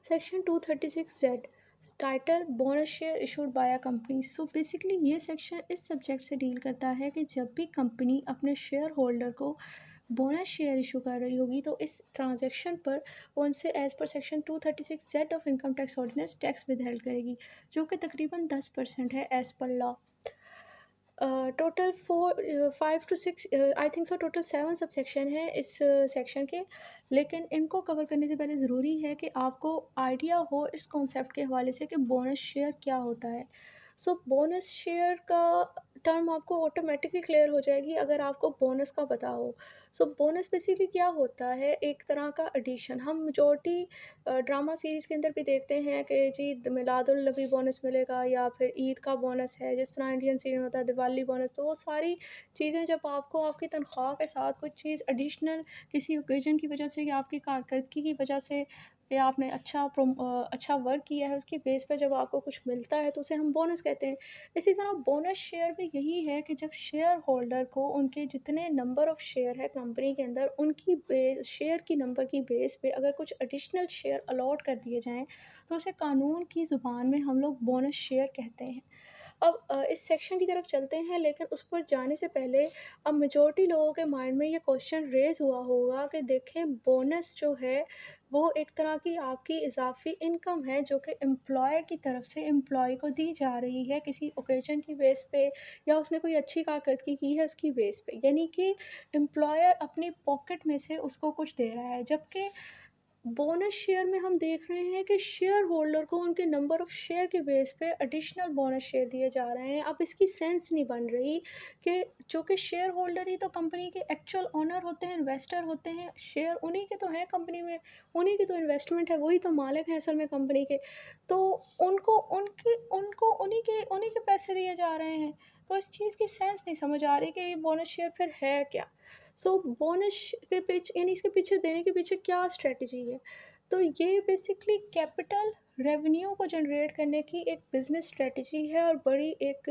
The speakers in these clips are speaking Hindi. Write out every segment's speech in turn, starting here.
Section 236Z title bonus share issued by a company. So basically ये सेक्शन इस सब्जेक्ट से डील करता है कि जब भी कंपनी अपने शेयर होल्डर को बोनस शेयर इशू कर रही होगी तो इस ट्रांजैक्शन पर वो उनसे as per section 236Z of income tax ordinance tax withheld करेगी, जो कि तकरीबन 10% है as per law. Total 5 to 6 I think so total 7 subsection है इस सेक्शन के। लेकिन इनको कवर करने से पहले ज़रूरी है कि आपको आइडिया हो इस कॉन्सेप्ट के हवाले से कि बोनस शेयर क्या होता है। सो बोनस शेयर का टर्म आपको ऑटोमेटिकली क्लियर हो जाएगी अगर आपको बोनस का पता हो। सो बोनस बेसिकली क्या होता है, एक तरह का एडिशन। हम मेजॉरिटी ड्रामा सीरीज़ के अंदर भी देखते हैं कि जी मिलादुल नबी बोनस मिलेगा या फिर ईद का बोनस है, जिस तरह इंडियन सीरीज़ में होता है दिवाली बोनस। तो वो सारी चीज़ें जब आपको आपकी तनख्वाह के साथ कुछ चीज़ एडिशनल किसी ओकेजन की वजह से या आपकी कारकर्दगी की वजह से या आपने अच्छा वर्क किया है उसकी बेस पे जब आपको कुछ मिलता है तो उसे हम बोनस कहते हैं। इसी तरह बोनस शेयर भी यही है कि जब शेयर होल्डर को उनके जितने नंबर ऑफ़ शेयर है कंपनी के अंदर उनकी शेयर की नंबर की बेस पे अगर कुछ एडिशनल शेयर अलॉट कर दिए जाएँ, तो उसे कानून की ज़ुबान में हम लोग बोनस शेयर कहते हैं। अब इस सेक्शन की तरफ चलते हैं, लेकिन उस पर जाने से पहले अब मेजॉरिटी लोगों के माइंड में ये क्वेश्चन रेज़ हुआ होगा कि देखें बोनस जो है वो एक तरह की आपकी इज़ाफ़ी इनकम है जो कि एम्प्लॉयर की तरफ से एम्प्लॉयी को दी जा रही है किसी ओकेज़न की बेस पे या उसने कोई अच्छी कारकर्दगी की है उसकी बेस पे। यानी कि एम्प्लॉयर अपनी पॉकेट में से उसको कुछ दे रहा है। जबकि बोनस शेयर में हम देख रहे हैं कि शेयर होल्डर को उनके नंबर ऑफ़ शेयर के बेस पे एडिशनल बोनस शेयर दिए जा रहे हैं। अब इसकी सेंस नहीं बन रही कि चूँकि शेयर होल्डर ही तो कंपनी के एक्चुअल ओनर होते हैं, इन्वेस्टर होते हैं, शेयर उन्हीं के तो हैं कंपनी में, उन्हीं की तो इन्वेस्टमेंट है, वही तो मालिक हैं असल में कंपनी के। तो उनको उन्हीं के पैसे दिए जा रहे हैं। तो इस चीज़ की सेंस नहीं समझ आ रही कि ये बोनस शेयर फिर है क्या? सो बोनस के पीछे यानी इसके पीछे देने के पीछे क्या स्ट्रैटेजी है? तो ये बेसिकली कैपिटल रेवेन्यू को जनरेट करने की एक बिज़नेस स्ट्रैटेजी है और बड़ी एक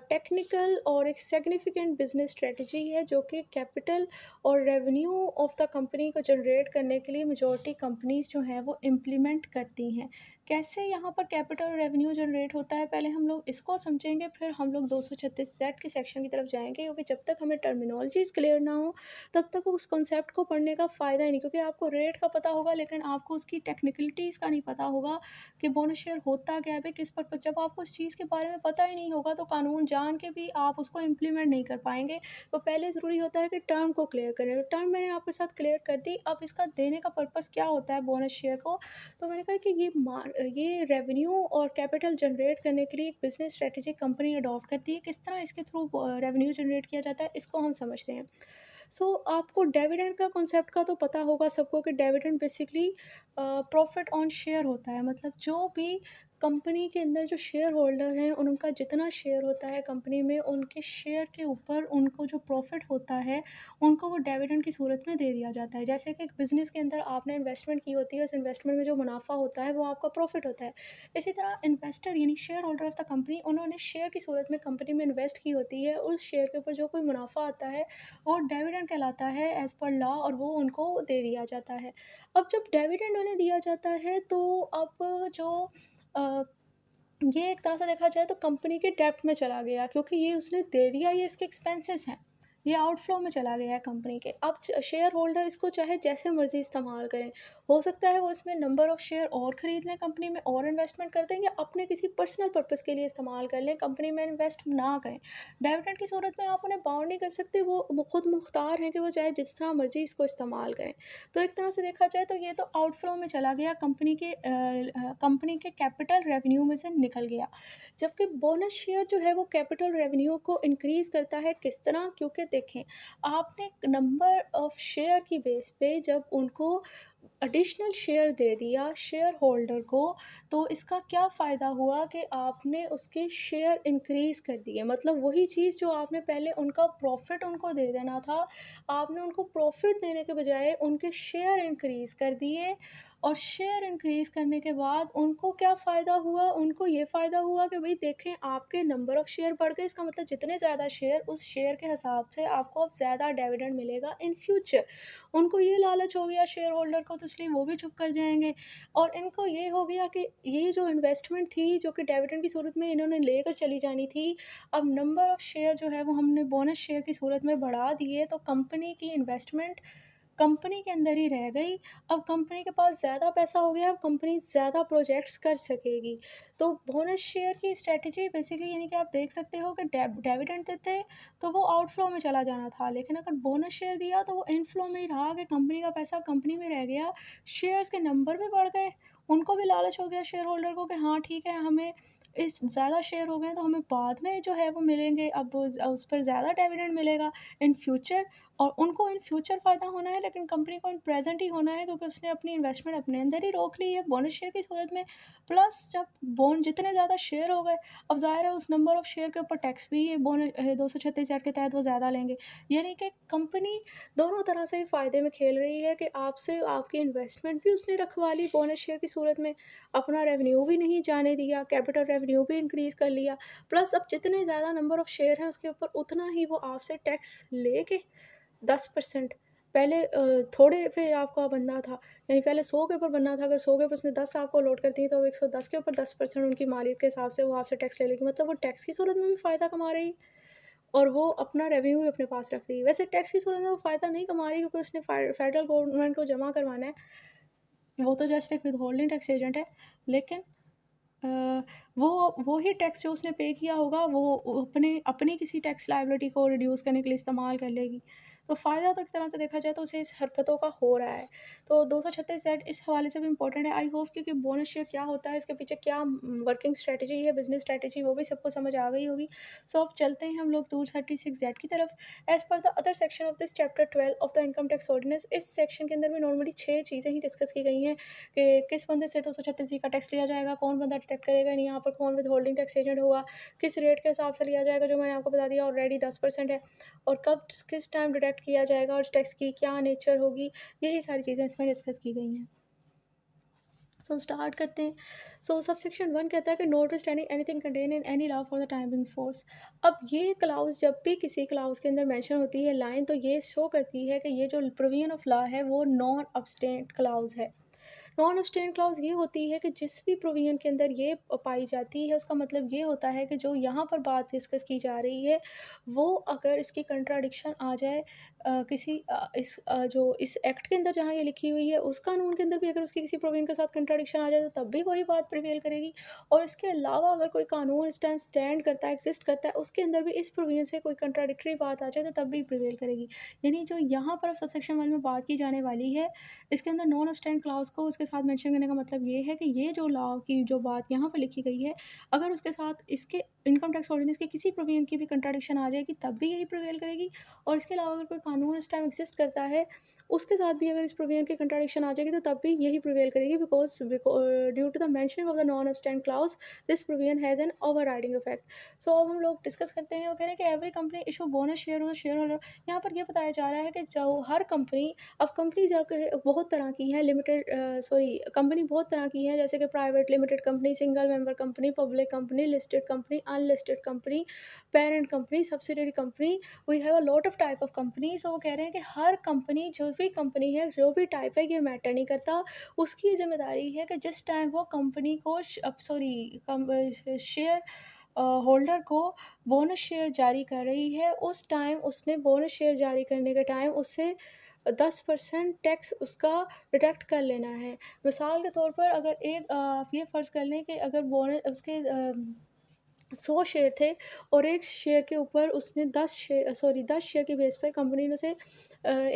टेक्निकल और एक सिग्निफिकेंट बिज़नेस स्ट्रैटेजी है जो कि कैपिटल और रेवेन्यू ऑफ द कंपनी को जनरेट करने के लिए मेजॉरिटी कंपनीज़ जो हैं वो इम्प्लीमेंट करती हैं। कैसे यहाँ पर कैपिटल और रेवेन्यू जनरेट होता है, पहले हम लोग इसको समझेंगे, फिर हम लोग 236 के सेक्शन की तरफ जाएँगे, क्योंकि जब तक हमें टर्मिनोलॉजीज़ क्लियर ना हो तब तक उस कॉन्सेप्ट को पढ़ने का फ़ायदा ही नहीं, क्योंकि आपको रेट का पता होगा लेकिन आपको उसकी टेक्निकलिटीज़ का नहीं पता होगा कि बोनस शेयर होता क्या है भई, किस पर्पज़। जब आपको उस चीज़ के बारे में पता ही नहीं होगा तो कानून जान के भी आप उसको इम्प्लीमेंट नहीं कर पाएँगे। तो पहले ज़रूरी होता है कि टर्म को क्लियर करें। तो टर्म मैंने आपके साथ क्लियर कर दी, अब इसका देने का पर्पज़ क्या होता है बोनस शेयर को। तो मैंने कहा कि ये रेवेन्यू और कैपिटल जनरेट करने के लिए एक बिज़नेस स्ट्रैटेजी कंपनी अडॉप्ट करती है। किस तरह इसके थ्रू रेवेन्यू जनरेट किया जाता है, इसको हम समझते हैं। आपको डिविडेंड का कॉन्सेप्ट का तो पता होगा सबको कि dividend basically profit on share होता है। मतलब जो भी कंपनी के अंदर जो शेयर होल्डर हैं उनका जितना शेयर होता है कंपनी में, उनके शेयर के ऊपर उनको जो प्रॉफिट होता है उनको वो डिविडेंड की सूरत में दे दिया जाता है। जैसे कि एक बिज़नेस के अंदर आपने इन्वेस्टमेंट की होती है, उस इन्वेस्टमेंट में जो मुनाफ़ा होता है वो आपका प्रॉफिट होता है। इसी तरह इन्वेस्टर यानी share holder of the company, उन्होंने शेयर की सूरत में कंपनी में इन्वेस्ट की होती है, उस शेयर के ऊपर जो कोई मुनाफ़ा आता है वो डिविडेंड कहलाता है एज़ पर लॉ, और वो उनको दे दिया जाता है। अब जब डिविडेंड उन्हें दिया जाता है तो अब जो अ, ये एक तरह से देखा जाए तो कंपनी के डेब्ट में चला गया, क्योंकि ये उसने दे दिया, ये इसके एक्सपेंसेस हैं, ये आउटफ्लो में चला गया है कंपनी के। अब शेयर होल्डर इसको चाहे जैसे मर्जी इस्तेमाल करें। हो सकता है वो इसमें नंबर ऑफ़ शेयर और ख़रीद लें, कंपनी में और इन्वेस्टमेंट कर दें, या अपने किसी पर्सनल पर्पज़ के लिए इस्तेमाल कर लें, कंपनी में इन्वेस्ट ना करें। डिविडेंड की सूरत में आप उन्हें बाउंड नहीं कर सकते, वो खुद मुख्तार हैं कि वो चाहे जिस तरह मर्जी इसको इस्तेमाल करें। तो एक तरह से देखा जाए तो ये तो आउटफ्लो में चला गया, कंपनी के कैपिटल रेवेन्यू में से निकल गया। जबकि बोनस शेयर जो है वो कैपिटल रेवेन्यू को इंक्रीज़ करता है। किस तरह? क्योंकि देखें, आपने नंबर ऑफ़ शेयर की बेस पे जब उनको एडिशनल शेयर दे दिया शेयर होल्डर को, तो इसका क्या फ़ायदा हुआ कि आपने उसके शेयर इंक्रीज़ कर दिए। मतलब वही चीज़ जो आपने पहले उनका प्रॉफ़िट उनको दे देना था, आपने उनको प्रॉफ़िट देने के बजाय उनके शेयर इंक्रीज़ कर दिए, और शेयर इंक्रीज़ करने के बाद उनको क्या फ़ायदा हुआ? उनको ये फ़ायदा हुआ कि भई देखें आपके नंबर ऑफ़ शेयर बढ़ गए, इसका मतलब जितने ज़्यादा शेयर, उस शेयर के हिसाब से आपको अब ज़्यादा डिविडेंड मिलेगा इन फ्यूचर। उनको ये लालच हो गया शेयर होल्डर को, तो इसलिए वो भी चुप कर जाएँगे। और इनको ये हो गया कि ये जो इन्वेस्टमेंट थी, जो कि डिविडेंड की सूरत में इन्होंने लेकर चली जानी थी, अब नंबर ऑफ़ शेयर जो है वो हमने बोनस शेयर की सूरत में बढ़ा दिए, तो कंपनी की इन्वेस्टमेंट कंपनी के अंदर ही रह गई। अब कंपनी के पास ज़्यादा पैसा हो गया, अब कंपनी ज़्यादा प्रोजेक्ट्स कर सकेगी। तो बोनस शेयर की स्ट्रैटेजी बेसिकली यानी कि आप देख सकते हो कि डिविडेंड देते तो वो आउटफ्लो में चला जाना था, लेकिन अगर बोनस शेयर दिया तो वो इनफ्लो में ही रहा कि कंपनी का पैसा कंपनी में रह गया, शेयर्स के नंबर भी बढ़ गए, उनको भी लालच हो गया शेयर होल्डर को कि हाँ ठीक है, हमें इस ज़्यादा शेयर हो गए तो हमें बाद में जो है वो मिलेंगे, अब उस पर ज़्यादा डिविडेंड मिलेगा इन फ्यूचर। और उनको इन फ्यूचर फ़ायदा होना है, लेकिन कंपनी को इन प्रेज़ेंट ही होना है, क्योंकि उसने अपनी इन्वेस्टमेंट अपने अंदर ही रोक ली है बोनस शेयर की सूरत में। प्लस जब बोन जितने ज़्यादा शेयर हो गए, अब ज़ाहिर है उस नंबर ऑफ़ शेयर के ऊपर टैक्स भी ये 236 एक्ट के तहत वो ज़्यादा लेंगे। यानी कि कंपनी दोनों तरह से ही फ़ायदे में खेल रही है कि आपसे आपकी इन्वेस्टमेंट भी उसने रखवा ली बोनस शेयर की सूरत में, अपना रेवेन्यू भी नहीं जाने दिया, कैपिटल रेवेन्यू भी इंक्रीज़ कर लिया। प्लस अब जितने ज़्यादा नंबर ऑफ़ शेयर हैं उसके ऊपर उतना ही वो आपसे टैक्स लेके 10%। पहले थोड़े पे आपका बनना था, यानी पहले 100 के ऊपर बनना था, अगर 100 के ऊपर उसने 10 आपको अलॉट कर दी, तो अब 110 के ऊपर 10% उनकी मालियत के हिसाब से वो आपसे टैक्स ले लेगी। मतलब वो टैक्स की सूरत में भी फ़ायदा कमा रही, और वो अपना रेवेन्यू भी अपने पास रख रही है। वैसे टैक्स की सूरत में वो फ़ायदा नहीं कमा रही, क्योंकि उसने फेडरल गवर्नमेंट को जमा करवाना है, वो तो जस्ट एक विथहोल्डिंग टैक्स एजेंट है। लेकिन अ, वो ही टैक्स जो उसने पे किया होगा, वो अपने अपनी किसी टैक्स लायबिलिटी को रिड्यूस करने के लिए इस्तेमाल कर लेगी। तो फ़ायदा तो एक तरह से देखा जाए तो उसे इस हरकतों का हो रहा है। तो 236 ज़ेड इस हवाले से भी इम्पोर्टेंट है। आई होप कि बोनस शेयर क्या होता है, इसके पीछे क्या वर्किंग स्ट्रैटेजी है, बिज़नेस स्ट्रैटेजी, वो भी सबको समझ आ गई होगी। सो अब चलते हैं हम लोग 236 ज़ेड की तरफ। As per the other section of this chapter 12 of the income tax ordinance, इस सेक्शन के अंदर भी नॉर्मली 6 चीज़ें ही डिस्कस की गई हैं कि किस बंदे से 236 जी का टैक्स लिया जाएगा, कौन बंदा डिडक्ट करेगा, यानी यहाँ पर कौन विथहोल्डिंग टैक्स एजेंट होगा, किस रेट के हिसाब से लिया जाएगा, जो मैंने आपको बता दिया ऑलरेडी 10% है, और कब किस टाइम डिडक्ट किया जाएगा, और इस टैक्स की क्या नेचर होगी, यही सारी चीज़ें इसमें डिस्कस की गई हैं। सो स्टार्ट करते हैं। सो सब सेक्शन 1 कहता है कि note standing anything contain in any law for the time being force. अब ये क्लाउज जब भी किसी क्लाउज के अंदर मेंशन होती है लाइन, तो ये शो करती है कि ये जो प्रोविजन ऑफ लॉ है वो नॉन अब्सटेंट क्लाउज है। नॉन अब्सटेंट क्लॉज़ ये होती है कि जिस भी प्रोविज़न के अंदर ये पाई जाती है, उसका मतलब ये होता है कि जो यहाँ पर बात डिस्कस की जा रही है, वो अगर इसकी कंट्राडिक्शन आ जाए किसी जो इस एक्ट के अंदर जहाँ ये लिखी हुई है, उस कानून के अंदर भी अगर उसकी किसी प्रोविज़न के साथ कंट्राडिक्शन आ जाए, तो तब भी वही बात प्रिवेल करेगी। और इसके अलावा अगर कोई कानून इस टाइम स्टैंड करता है, एक्ज़िस्ट करता है, उसके अंदर भी इस प्रोविज़न से कोई कंट्राडिक्टरी बात आ जाए, तो तब भी प्रिवेल करेगी। यानी जो यहाँ पर अब सबसेक्शन 1 में बात की जाने वाली है, इसके अंदर नॉन अब्सटेंट क्लॉज़ को उसके साथ मेंशन करने का मतलब ये है कि ये जो लॉ की जो बात यहाँ पे लिखी गई है, अगर उसके साथ इसके इनकम टैक्स ऑर्डिनेंस के किसी प्रोविज़न की भी कंट्राडिक्शन आ जाएगी, तब भी यही प्रिवेल करेगी। और इसके अलावा अगर कोई कानून इस टाइम एक्ज़िस्ट करता है, उसके साथ भी अगर इस प्रोविज़न की कंट्राडिक्शन आ जाएगी, तो तब भी यही प्रिवेल करेगी, because due to the mentioning of the non obstante clause, this provision has an overriding effect. So अब हम लोग डिस्कस करते हैं, वो कह रहे हैं कि every company issue bonus share to the share holder. यहाँ पर ये बताया जा रहा है कि जो हर कंपनी, अब कंपनी जाके बहुत तरह की हैं, लिमिटेड सॉरी कंपनी बहुत तरह की हैं, जैसे कि private limited company, single member company, public company, listed company, unlisted company, parent company, subsidiary company, we have a lot of type of company. So वो कह रहे हैं कि हर कंपनी, जो भी कंपनी है, जो भी टाइप है, ये मैटर नहीं करता। उसकी ज़िम्मेदारी है कि जिस टाइम वो कंपनी को शेयर होल्डर को बोनस शेयर जारी कर रही है, उस टाइम उसने बोनस शेयर जारी करने के टाइम उससे 10% टैक्स उसका डिडक्ट कर लेना है। मिसाल के तौर पर अगर आप ये फ़र्ज़ कर लें कि अगर 100 शेयर थे, और एक शेयर के ऊपर उसने 10 शेयर के बेस पर कंपनी ने उसे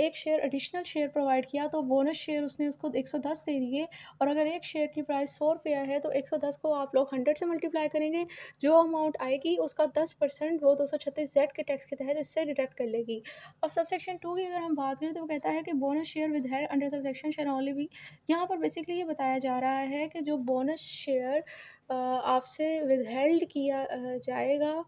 1 शेयर एडिशनल शेयर प्रोवाइड किया, तो बोनस शेयर उसने उसको 110 दे दिए। और अगर एक शेयर की प्राइस ₹100 है, तो 110 को आप लोग 100 से मल्टीप्लाई करेंगे, जो अमाउंट आएगी उसका 10% वो 236 जेड के टैक्स के तहत इससे डिडक्ट कर लेगी। अब सबसेक्शन 2 की अगर हम बात करें, तो वो कहता है कि bonus share withheld under subsection shall only be. यहाँ पर बेसिकली ये बताया जा रहा है कि जो बोनस शेयर आपसे विथहेल्ड किया जाएगा।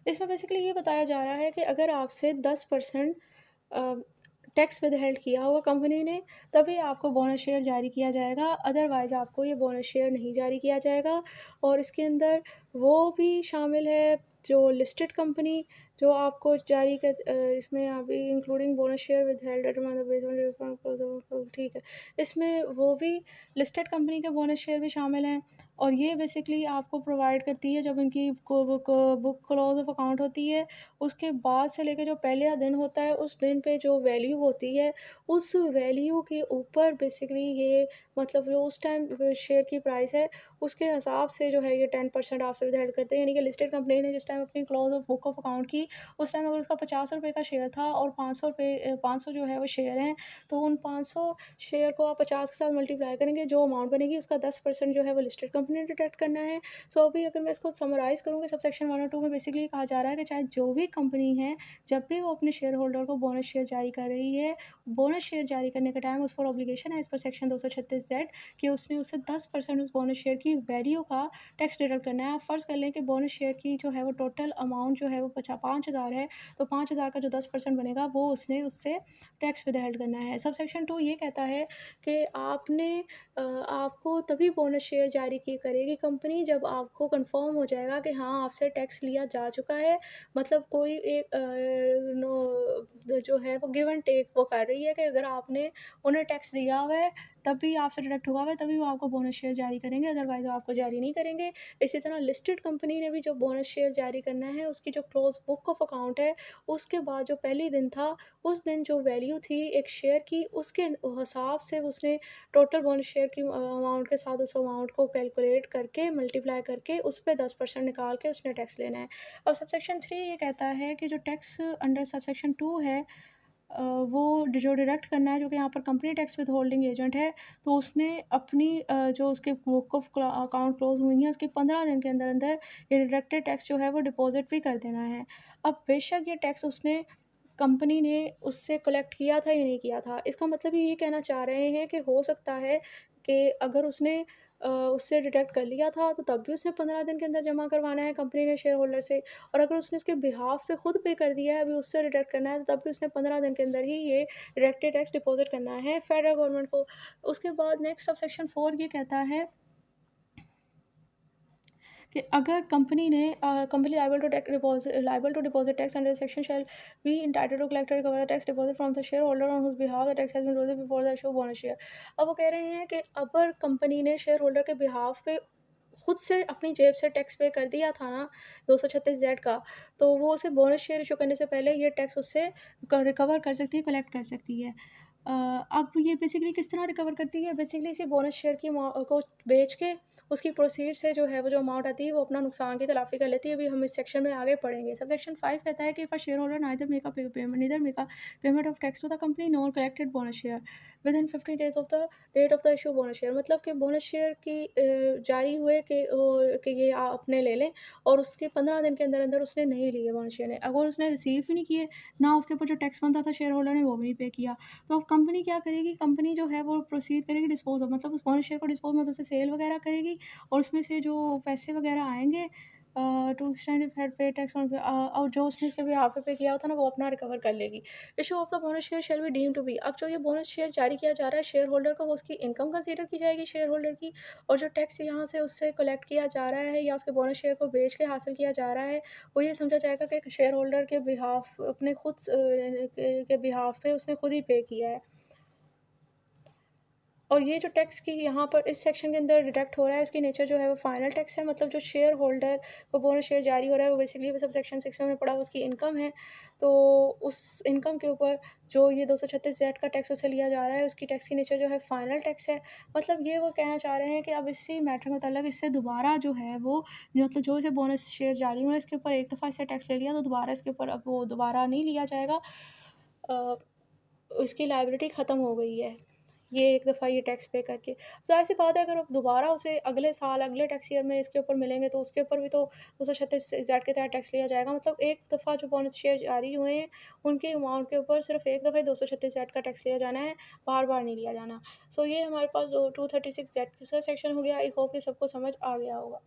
इसमें बेसिकली ये बताया जा रहा है कि अगर आपसे 10% अ, टैक्स विदहेल्ड किया होगा कंपनी ने, तभी आपको बोनस शेयर जारी किया जाएगा, अदरवाइज़ आपको ये बोनस शेयर नहीं जारी किया जाएगा। और इसके अंदर वो भी शामिल है जो लिस्टेड कंपनी जो आपको जारी इसमें अभी इंक्लूडिंग बोनस शेयर विदहेल्ड ठीक है। इसमें वो भी लिस्टेड कंपनी के बोनस शेयर भी शामिल हैं और ये बेसिकली आपको प्रोवाइड करती है जब इनकी बुक क्लोज़ ऑफ अकाउंट होती है, उसके बाद से लेके जो पहला दिन होता है, उस दिन पे जो वैल्यू होती है, उस वैल्यू के ऊपर बेसिकली ये मतलब जो उस टाइम शेयर की प्राइस है, उसके हिसाब से जो है ये 10% आपसे विथहोल्ड करते हैं। यानी कि लिस्टेड कंपनी ने जिस टाइम अपनी close of book of account की, उस टाइम अगर उसका ₹50 का शेयर था और ₹500 जो है वो शेयर हैं, तो उन 500 शेयर को आप 50 के साथ मल्टीप्लाई करेंगे, जो अमाउंट बनेगी उसका 10% जो है वो लिस्टेड कंपनी ने डिडक्ट करना है। सो अभी अगर मैं इसको समराइज़ करूँगी सबसेक्शन 1 और 2 में बेसिकली कहा जा रहा है कि चाहे जो भी कंपनी है, जब भी वो अपने शेयर होल्डर को बोनस शेयर जारी कर रही है, बोनस शेयर जारी करने के टाइम उस पर ऑब्लिगेशन है एज़ पर सेक्शन 236 कि उसने उससे 10% उस बोनस शेयर की वैल्यू का टैक्स डिडक्ट करना है। आप फ़र्ज़ कर लें कि बोनस शेयर की जो है वो टोटल अमाउंट जो है वो 5,000 है, तो 5,000 का जो 10% बनेगा वो उसने उससे टैक्स विदहेल्ड करना है। सबसेक्शन 2 ये कहता है कि आपको तभी बोनस शेयर जारी की करेगी कंपनी जब आपको कन्फर्म हो जाएगा कि हाँ, आपसे टैक्स लिया जा चुका है। मतलब कोई एक जो है वो गिव एंड टेक वो कर रही है कि अगर आपने उन्हें टैक्स दिया हुआ है, तभी आपसे डिडक्ट हुआ हुआ है, तभी वो आपको बोनस शेयर जारी करेंगे, अदरवाइज़ वो आपको जारी नहीं करेंगे। इसी तरह लिस्टेड कंपनी ने भी जो बोनस शेयर जारी करना है, उसकी जो क्लोज़ बुक ऑफ अकाउंट है, उसके बाद जो पहली दिन था, उस दिन जो वैल्यू थी एक शेयर की, उसके हिसाब से उसने टोटल बोनस शेयर की अमाउंट के साथ उस अमाउंट को कैलकुलेट करके मल्टीप्लाई करके उस पे 10% निकाल के उसने टैक्स लेना है। और सबसेक्शन 3 ये कहता है कि जो टैक्स अंडर सबसेक्शन 2 है वो जो डिडक्ट करना है जो कि यहाँ पर कंपनी टैक्स विथहोल्डिंग एजेंट है, तो उसने अपनी जो उसके बुक ऑफ अकाउंट क्लोज़ हुई है उसके 15 दिन के अंदर-अंदर ये डिडक्टेड टैक्स जो है वो डिपॉज़िट भी कर देना है। अब बेशक ये टैक्स उसने कंपनी ने उससे कलेक्ट किया था या नहीं किया था। इसका मतलब ये कहना चाह रहे हैं कि हो सकता है कि अगर उसने उससे डिडक्ट कर लिया था, तो तब भी उसने 15 दिन के अंदर जमा करवाना है कंपनी ने शेयर होल्डर से और अगर उसने इसके बिहाफ़ पे खुद पे कर दिया है, अभी उससे डिडक्ट करना है, तो तब भी उसने 15 दिन के अंदर ही ये डायरेक्टेड टैक्स डिपॉज़िट करना है फेडरल गवर्नमेंट को। उसके बाद नेक्स्ट सबसेक्शन 4 ये कहता है कि अगर कंपनी ने company liable to deposit tax under section shall be entitled to collect और recover the tax deposit from the share holder on whose behalf the tax has been deposited before the issue of bonus share. अब वो कह रहे हैं कि अगर कंपनी ने शेयर होल्डर के बिहाफ पे खुद से अपनी जेब से टैक्स पे कर दिया था ना 236 का, तो वो उसे बोनस शेयर इश्यू करने से पहले ये टैक्स उससे रिकवर कर सकती है, कलेक्ट कर सकती है। अब ये बेसिकली किस तरह रिकवर करती है? बेसिकली इसी बोनस शेयर की को बेच के उसकी प्रोसीड से जो है वो जो अमाउंट आती है वो अपना नुकसान की तलाफ़ी कर लेती है। अभी हम इस सेक्शन में आगे पढ़ेंगे। सबसेक्शन 5 कहता है कि if a share holder neither make a payment of tax to the company nor collected bonus share within 15 days of the date of the issue bonus share. मतलब कि बोनस शेयर की जारी हुए कि ये अपने ले लें और उसके 15 दिन के अंदर-अंदर उसने नहीं लिए बोनस शेयर ने। अगर उसने रिसीव भी नहीं किए, ना उसके ऊपर जो टैक्स बनता था शेयर होल्डर ने वो भी नहीं पे किया। तो अब कंपनी क्या करेगी, कंपनी जो है वो प्रोसीड करेगी डिस्पोज़ ऑफ मतलब उस बोनस शेयर को डिस्पोज़ मतलब उसे सेल वगैरह करेगी और उसमें से जो पैसे वगैरह आएँगे टू एक्सटेंड इफ हैड पे टैक्स ऑन और जो उसने इसके बिहाफ़ पे किया होता है ना वो अपना रिकवर कर लेगी। Issue of the bonus share shall be deemed to be. अब जो ये बोनस शेयर जारी किया जा रहा है शेयर होल्डर को वो उसकी इनकम कंसीडर की जाएगी शेयर होल्डर की और जो टैक्स यहाँ से उससे कलेक्ट किया जा रहा है या उसके बोनस शेयर को बेच के हासिल किया जा रहा है, वो ये समझा जाएगा कि शेयर होल्डर के बिहाफ़ अपने खुद के बिहाफ़ पे उसने खुद ही पे किया है। और ये जो टैक्स की यहाँ पर इस सेक्शन के अंदर डिडक्ट हो रहा है, इसकी नेचर जो है वो फाइनल टैक्स है, मतलब जो शेयर होल्डर को बोनस शेयर जारी हो रहा है, वो बेसिकली सब सेक्शन 6 में हमने पढ़ा उसकी इनकम है। तो उस इनकम के ऊपर जो ये 236 का टैक्स उससे लिया जा रहा है, उसकी टैक्स की नेचर जो है फाइनल टैक्स है। मतलब ये वो कहना चाह रहे हैं कि अब इसी मैटर में मतलब इससे दोबारा जो है वो मतलब जो इसे बोनस शेयर जारी हुआ है, इसके ऊपर एक दफ़ा इससे टैक्स ले लिया, तो दोबारा इसके ऊपर अब वो दोबारा नहीं लिया जाएगा। अ, इसकी लायबिलिटी ख़त्म हो गई है। ये एक दफ़ा ये टैक्स पे करके। ज़ाहिर-सी बात है अगर अब दोबारा उसे अगले साल, अगले टैक्स ईयर में इसके ऊपर मिलेंगे तो उसके ऊपर भी तो 236 ज़ेड के तहत टैक्स लिया जाएगा। मतलब एक दफ़ा जो बोनस शेयर जारी हुए हैं, उनके अमाउंट के ऊपर सिर्फ़ एक दफ़ा ही 236 ज़ेड का टैक्स लिया जाना है, बार-बार नहीं लिया जाना। सो ये हमारे पास 236 ज़ेड का सेक्शन हो गया। आई होप ये सबको समझ आ गया होगा।